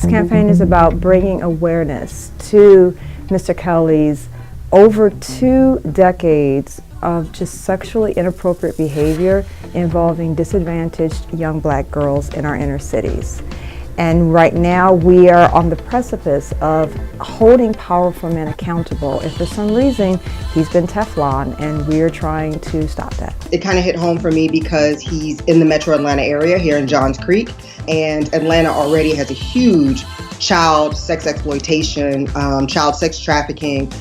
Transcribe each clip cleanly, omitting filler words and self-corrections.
This campaign is about bringing awareness to Mr. Kelly's over 2 decades of just sexually inappropriate behavior involving disadvantaged young black girls in our inner cities. And right now we are on the precipice of holding powerful men accountable, and for some reason he's been Teflon, and we're trying to stop that. It kind of hit home for me because he's in the metro Atlanta area here in Johns Creek, and Atlanta already has a huge child sex exploitation, child sex trafficking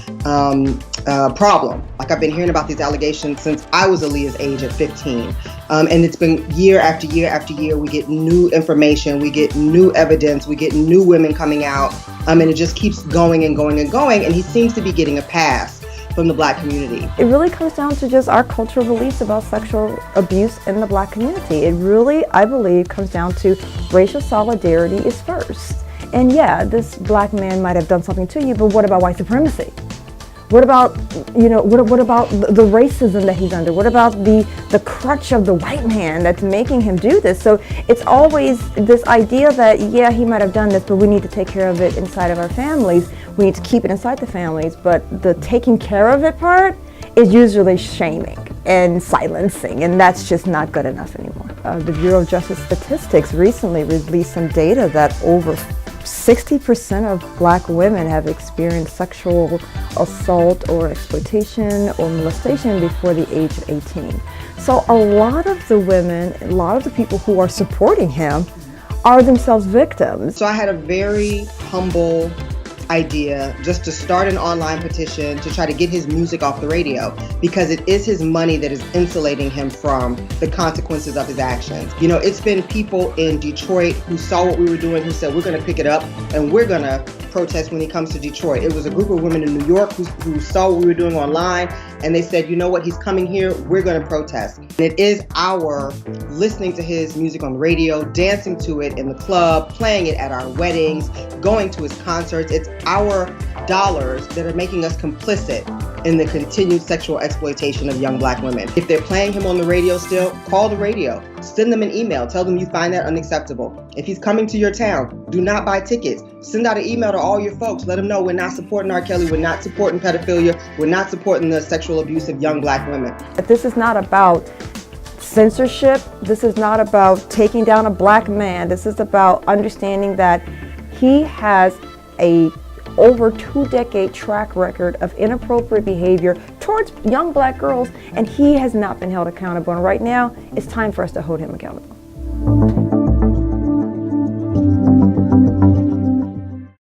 problem. Like, I've been hearing about these allegations since I was Aaliyah's age at 15. And it's been year after year after year. We get new information, we get new evidence, we get new women coming out, and it just keeps going and going and going, and he seems to be getting a pass from the black community. It really comes down to just our cultural beliefs about sexual abuse in the black community. It really, I believe, comes down to racial solidarity is first. And yeah, this black man might have done something to you, but what about white supremacy? What about, what about the racism that he's under? What about the crutch of the white man that's making him do this? So it's always this idea that, yeah, he might have done this, but we need to take care of it inside of our families. We need to keep it inside the families, but the taking care of it part is usually shaming and silencing, and that's just not good enough anymore. The Bureau of Justice Statistics recently released some data that over 60% of black women have experienced sexual assault or exploitation or molestation before the age of 18. So a lot of the women, a lot of the people who are supporting him are themselves victims. So I had a very humble idea just to start an online petition to try to get his music off the radio, because it is his money that is insulating him from the consequences of his actions. You know, it's been people in Detroit who saw what we were doing, who said, we're going to pick it up and we're going to protest when he comes to Detroit. It was a group of women in New York who saw what we were doing online, and they said, you know what, he's coming here, we're going to protest. And it is our listening to his music on the radio, dancing to it in the club, playing it at our weddings, going to his concerts. It's our dollars that are making us complicit in the continued sexual exploitation of young black women. If they're playing him on the radio still, call the radio, send them an email, tell them you find that unacceptable. If he's coming to your town, do not buy tickets. Send out an email to all your folks, let them know we're not supporting R. Kelly, we're not supporting pedophilia, we're not supporting the sexual abuse of young black women. This is not about censorship, this is not about taking down a black man, this is about understanding that he has a over 2-decade track record of inappropriate behavior towards young black girls, and he has not been held accountable. And right now, it's time for us to hold him accountable.